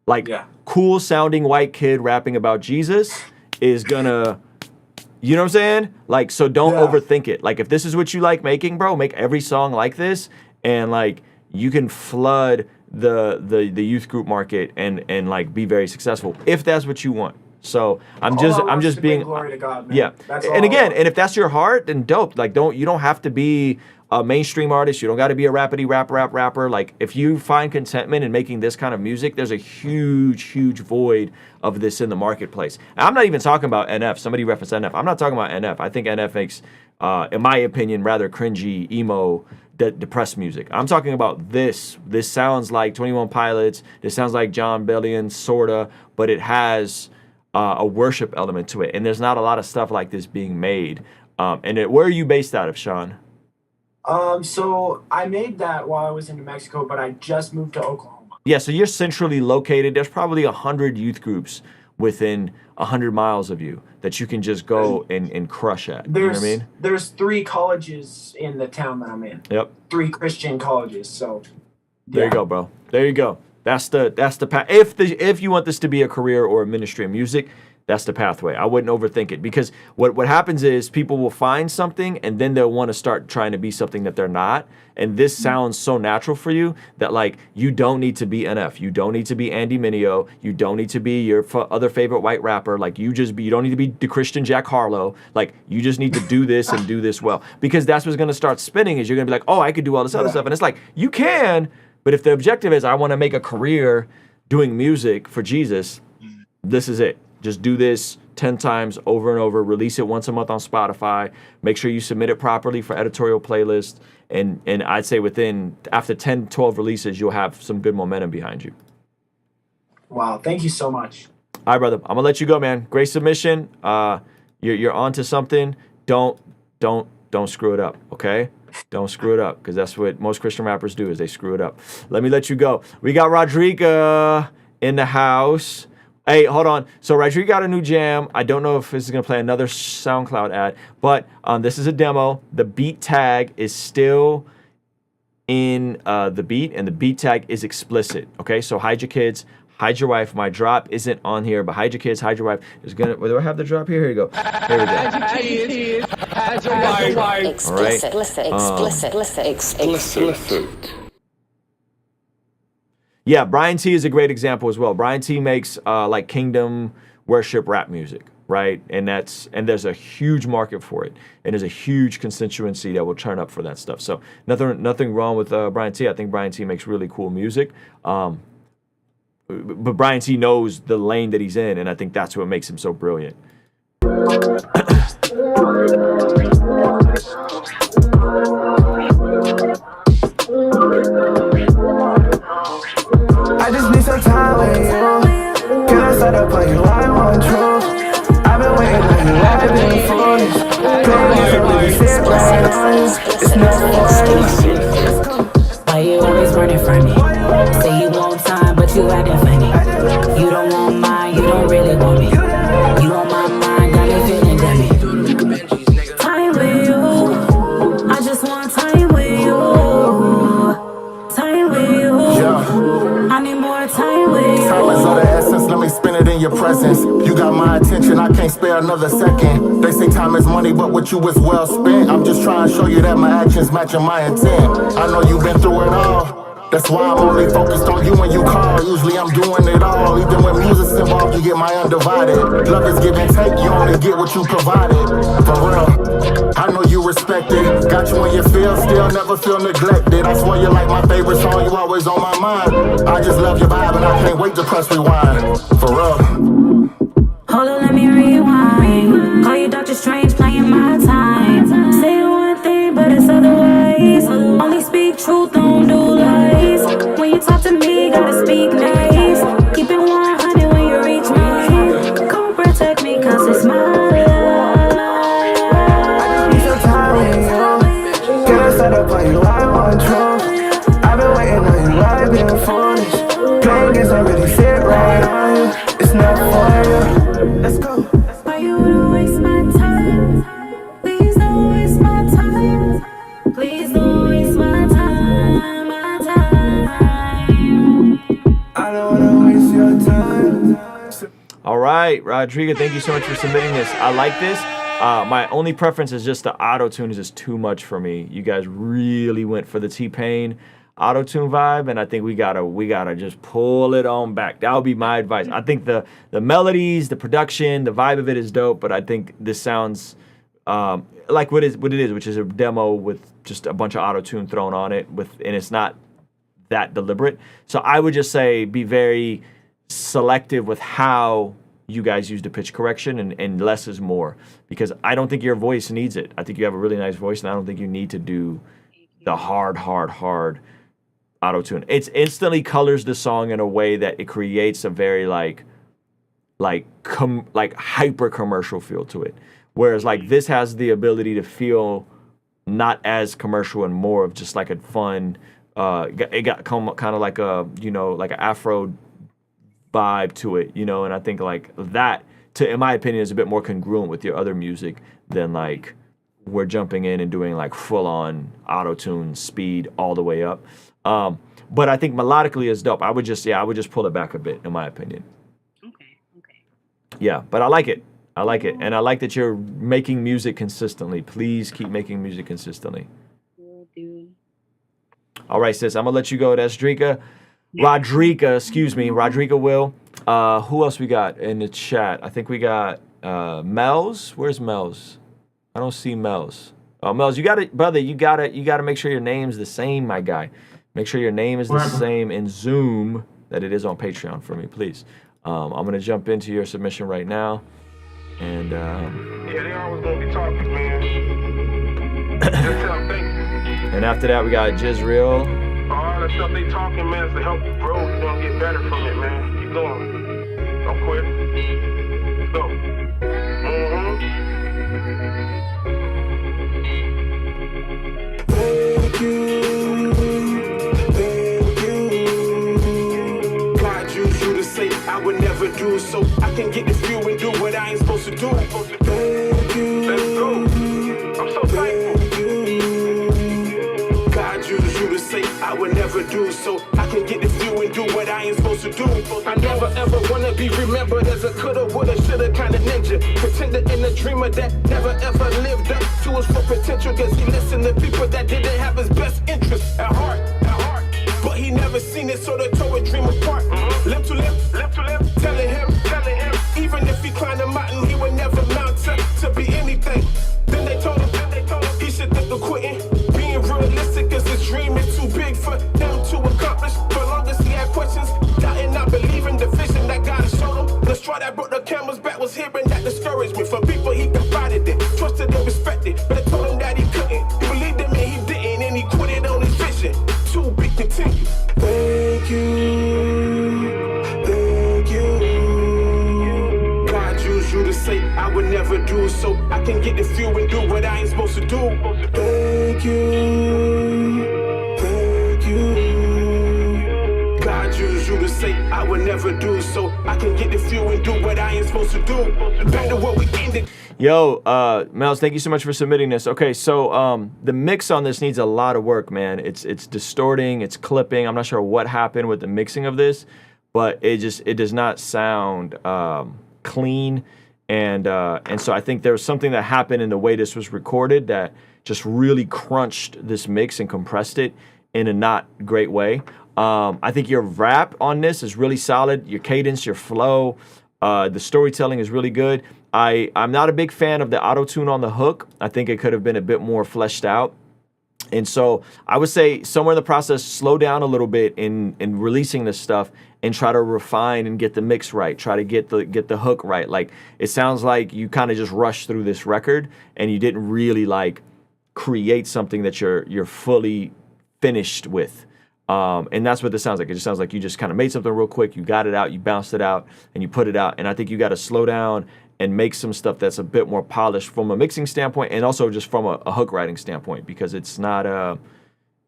Like cool sounding white kid rapping about Jesus is gonna, you know what I'm saying? Like, so don't overthink it. Like if this is what you like making, bro, make every song like this, and like you can flood the youth group market and like be very successful if that's what you want. So I'm just being glory to God, man. yeah. That's And again, and if that's your heart, then dope. Like you don't have to be a mainstream artist. You don't got to be a rapidy rapper. Like if you find contentment in making this kind of music, there's a huge void of this in the marketplace. And I'm not even talking about NF. Somebody referenced NF. I'm not talking about NF. I think NF makes, in my opinion, rather cringy, emo, depressed music. I'm talking about this. This sounds like 21 Pilots. This sounds like John Bellion, sorta, but it has a worship element to it. And there's not a lot of stuff like this being made. Where are you based out of, Sean? So I made that while I was in New Mexico, but I just moved to Oklahoma. Yeah, so you're centrally located. There's probably 100 youth groups within 100 miles of you that you can just go and crush at. You know what I mean? There's 3 colleges in the town that I'm in. Yep. 3 Christian colleges. So there you go, bro. There you go. That's the path. If you want this to be a career or a ministry of music, that's the pathway. I wouldn't overthink it, because what happens is people will find something and then they'll want to start trying to be something that they're not. And this sounds so natural for you that like you don't need to be NF, you don't need to be Andy Mineo, you don't need to be your other favorite white rapper. Like you don't need to be the Christian Jack Harlow. Like you just need to do this and do this well, because that's what's going to start spinning. Is you're going to be like, oh, I could do all this other stuff, and it's like you can, but if the objective is I want to make a career doing music for Jesus, this is it. Just do this 10 times over and over. Release it once a month on Spotify. Make sure you submit it properly for editorial playlist. And I'd say after 10, 12 releases, you'll have some good momentum behind you. Wow, thank you so much. All right, brother. I'm gonna let you go, man. Great submission. You're onto something. Don't screw it up, okay? Don't screw it up, because that's what most Christian rappers do, is they screw it up. Let me let you go. We got Rodriga in the house. Hey, hold on. So Rodrigo got a new jam. I don't know if this is going to play another SoundCloud ad, but this is a demo. The beat tag is still in the beat, and the beat tag is explicit. Okay, so hide your kids, hide your wife. My drop isn't on here, but hide your kids, hide your wife. Do I have the drop here? Here you go. Here we go. Hide your kids, hide your wife. Explicit. Yeah, Brian T is a great example as well. Brian T makes like kingdom worship rap music, right? And there's a huge market for it, and there's a huge constituency that will turn up for that stuff. So nothing wrong with Brian T. I think Brian T makes really cool music. But Brian T knows the lane that he's in, and I think that's what makes him so brilliant. I just need some time with you. Can I start up on you? I want truth. I've been waiting on you. I've been foolish. It's not Why you always running from me? Say you want time, but you acting funny. You don't want mine, you don't really want me. You on my mind, got me feeling dummy. Time with you. I just want time with you. Time with you. I need more time with you. Time is of the essence, let me spend it in your presence. You got my attention, I can't spare another second. They say time is money, but with you it's well spent. I'm just trying to show you that my actions matching my intent. I know you've been through it all. That's why I'm only focused on you when you call. Usually I'm doing it all. Even when music's involved, you get my undivided. Love is give and take, you only get what you provided. For real, I know you respect it. Got you when you feel, still never feel neglected. I swear you're like my favorite song, you always on my mind. I just love your vibe and I can't wait to press rewind. For real. Hold on, let me rewind. Call you Dr. Strange, playing my time. Say one thing, but it's otherwise. Only speak truth, don't do lies. When you talk to me, gotta speak nice. Keep it 100 when you reach mine. right, Rodrigo, thank you so much for submitting this. I like this. My only preference is just the auto-tune is just too much for me. You guys really went for the T-Pain auto-tune vibe, and I think we gotta just pull it on back. That would be my advice. I think the melodies, the production, the vibe of it is dope, but I think this sounds like what it is, which is a demo with just a bunch of auto-tune thrown on it, and it's not that deliberate. So I would just say be very selective with how you guys use the pitch correction, and less is more, because I don't think your voice needs it. I think you have a really nice voice, and I don't think you need to do the hard auto-tune. It instantly colors the song in a way that it creates a very like hyper commercial feel to it. Whereas like this has the ability to feel not as commercial and more of just like a fun, it got kind of like a, like an Afro vibe to it, and I think like that, in my opinion, is a bit more congruent with your other music than like we're jumping in and doing like full-on auto-tune speed all the way up. But I think melodically is dope. I would just pull it back a bit, in my opinion. Okay. Yeah, but I like it. And I like that you're making music consistently. Please keep making music consistently. Will do. All right, sis, I'm gonna let you go. That's Rodriga, Will. Who else we got in the chat? I think we got Mel's. Where's Mel's? I don't see Mel's. Oh, Mel's, you gotta make sure your name's the same, my guy. Make sure your name is the same in Zoom that it is on Patreon for me, please. I'm gonna jump into your submission right now. And yeah, they always gonna be talking, man. Just tell them thank you. And after that, we got Jizreal. All the stuff they talking, man, is to help you grow. You're gonna get better from it, man. Keep going. Don't quit. Let's go. Thank you. God used you to say I would never do, so I can get the feel and do what I ain't supposed to do. Thank you. Let's go. I'm so thankful. God used you to say I would never do, so I can get the feel and do what I ain't supposed to do. I never ever wanna be remembered as a coulda, woulda, shoulda kind of ninja. Pretender and a dreamer that never ever lived up to his full potential, cause he listened to people that didn't have his best interest at heart. But he never seen it, so they tore a dream apart. Lip to lip, telling him, even if he climbed a mountain, he would never mount to be anything. Then they told him, he should think of quitting. Being realistic, cause his dream is too big for him to accomplish. For long as he had questions, doubting, not believing the vision that God showed him. The straw that brought the cameras back was hearing that discouragement from people he confided in, trusted and respected. But they told him that he couldn't. He believed him and he didn't, and he quit it on his vision. To be continued. Thank you. God used you to say I would never do, so I can get the feel and do what I ain't supposed to do. Thank you. God used you to say I would never do, so I can get the feel and do what I ain't supposed to do. Back to what we ended. Yo, Mels, thank you so much for submitting this. Okay, so the mix on this needs a lot of work, man. It's distorting, it's clipping. I'm not sure what happened with the mixing of this, but it does not sound clean. And so I think there was something that happened in the way this was recorded that just really crunched this mix and compressed it in a not great way. I think your rap on this is really solid. Your cadence, your flow, the storytelling is really good. I'm not a big fan of the auto-tune on the hook. I think it could have been a bit more fleshed out. And so I would say somewhere in the process, slow down a little bit in releasing this stuff and try to refine and get the mix right. Try to get the hook right. Like, it sounds like you kind of just rushed through this record and you didn't really like create something that you're fully finished with. And that's what this sounds like. It just sounds like you just kind of made something real quick. You got it out, you bounced it out, and you put it out. And I think you got to slow down and make some stuff that's a bit more polished from a mixing standpoint, and also just from a hook writing standpoint, because it's not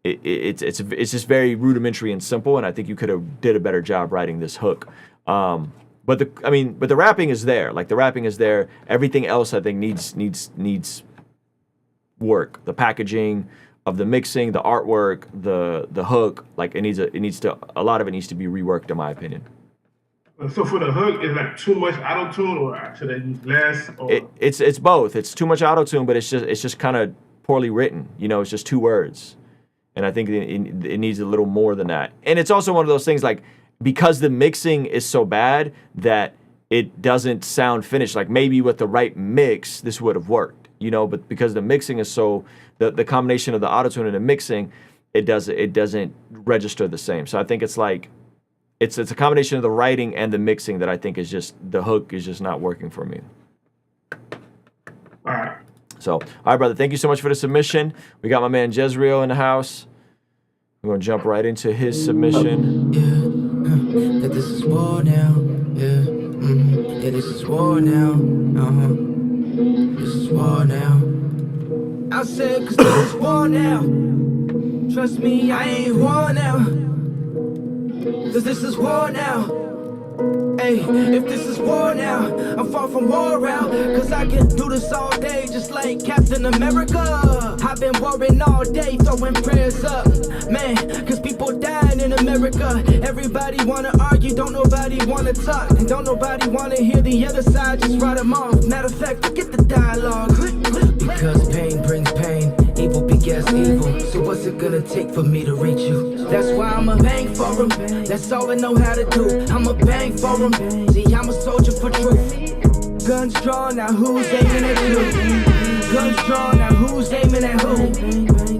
it's just very rudimentary and simple. And I think you could have did a better job writing this hook. But the rapping is there. Like, the rapping is there. Everything else I think needs work. The packaging of the mixing, the artwork, the hook, like a lot of it needs to be reworked, in my opinion. So for the hook, is like too much auto tune, or should I use less? Or It's both. It's too much auto tune, but it's just kind of poorly written. You know, it's just 2 words, and I think it needs a little more than that. And it's also one of those things like because the mixing is so bad that it doesn't sound finished. Like maybe with the right mix, this would have worked. You know, but because the mixing is so the combination of the auto tune and the mixing, it doesn't register the same. So I think it's like. It's a combination of the writing and the mixing that I think is just the hook is just not working for me. All right. So, all right, brother. Thank you so much for the submission. We got my man Jezreel in the house. We're gonna jump right into his submission. Yeah, that this is war now. Yeah, yeah, this is war now. This is war now. I said, 'cause this is war now. Trust me, I ain't war now. 'Cause this is war now. Hey, if this is war now, I'm far from war out. 'Cause I can do this all day just like Captain America. I've been warring all day, throwing prayers up. Man, 'cause people dying in America. Everybody wanna argue, don't nobody wanna talk. And don't nobody wanna hear the other side, just write them off. Matter of fact, forget the dialogue. Because pain brings pain, evil begets evil. So what's it gonna take for me to reach you? That's why I'ma bang for them. That's all I know how to do. I'ma bang for them. See, I'm a soldier for truth. Guns drawn, now who's aiming at you? Guns drawn, now who's aiming at who?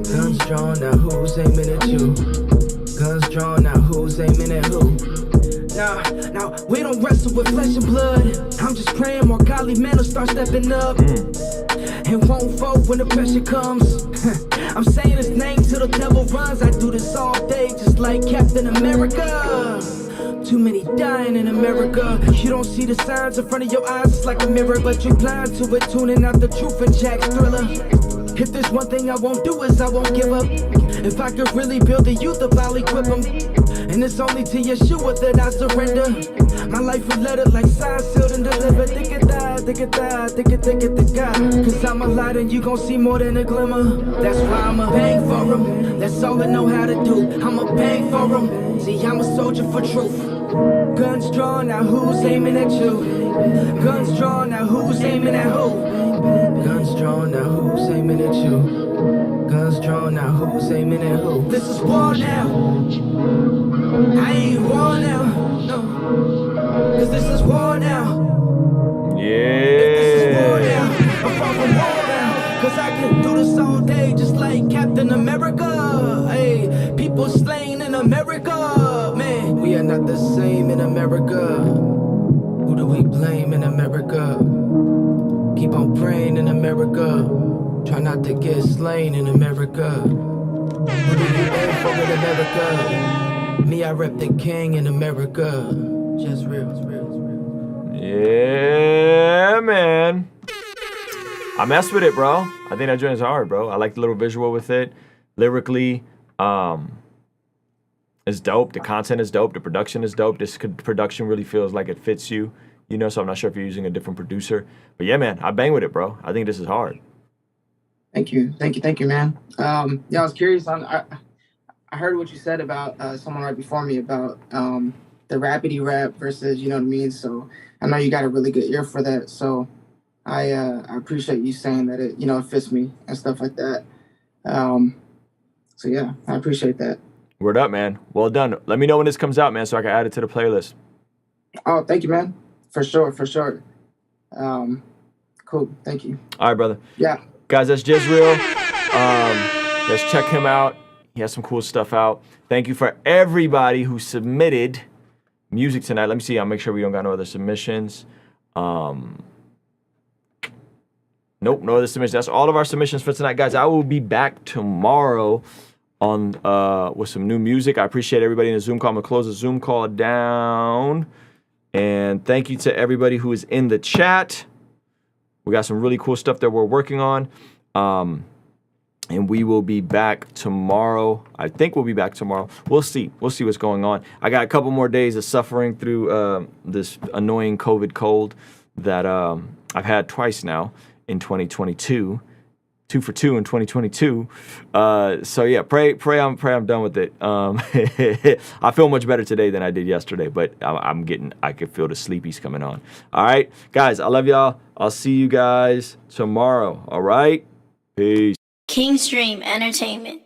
Guns drawn, now who's aiming at you? Guns drawn, now who's aiming at who? Now, we don't wrestle with flesh and blood. I'm just praying more godly men will start stepping up. And won't fold when the pressure comes. I'm saying his name till the devil runs. I do this all day just like Captain America. Too many dying in America. You don't see the signs in front of your eyes, it's like a mirror, but you're blind to it, tuning out the truth in Jack's Thriller. If there's one thing I won't do is I won't give up. If I could really build the youth up, I'll equip them. And it's only to Yeshua that I surrender. My life a letter like signs sealed and delivered. Cause I'm a light and you gon' see more than a glimmer. That's why I'ma bang for them. That's all I know how to do. I'ma bang for them. See, I'm a soldier for truth. Guns drawn, now who's aiming at you? Guns drawn, now who's aiming at who? Guns drawn, now who's aiming at you? Guns drawn, now who's aiming at who? This is war now. I ain't war now, no. 'Cause this is war now. Yeah. I'm far from war now. 'Cause I can do this all day just like Captain America. Hey, people slain in America. Man, we are not the same in America. Who do we blame in America? Keep on praying in America. Try not to get slain in America. Who do you aim for in America? Me, I rep the king in America. Just real. Yeah, man. I messed with it, bro. I think that joint is hard, bro. I like the little visual with it. Lyrically, it's dope. The content is dope. The production is dope. This production really feels like it fits you, you know, so I'm not sure if you're using a different producer. But yeah, man, I bang with it, bro. I think this is hard. Thank you, man. Yeah, I was curious I heard what you said about someone right before me about the rapidy rap versus, you know what I mean? So I know you got a really good ear for that. So I appreciate you saying that it, you know, it fits me and stuff like that. So yeah, I appreciate that. Word up, man. Well done. Let me know when this comes out, man, so I can add it to the playlist. Oh, thank you, man. For sure. Cool. Thank you. All right, brother. Yeah. Guys, that's Jezreel. Let's check him out. He has some cool stuff out. Thank you for everybody who submitted music tonight. Let me see. I'll make sure we don't got no other submissions. Nope, no other submissions. That's all of our submissions for tonight, guys. I will be back tomorrow on with some new music. I appreciate everybody in the Zoom call. I'm gonna close the Zoom call down. And thank you to everybody who is in the chat. We got some really cool stuff that we're working on. And we will be back tomorrow. I think we'll be back tomorrow. We'll see. We'll see what's going on. I got a couple more days of suffering through this annoying COVID cold that I've had twice now in 2022. 2 for 2 in 2022. So yeah, pray I'm done with it. I feel much better today than I did yesterday, but I can feel the sleepies coming on. All right, guys, I love y'all. I'll see you guys tomorrow. All right, peace. Kingstream Entertainment.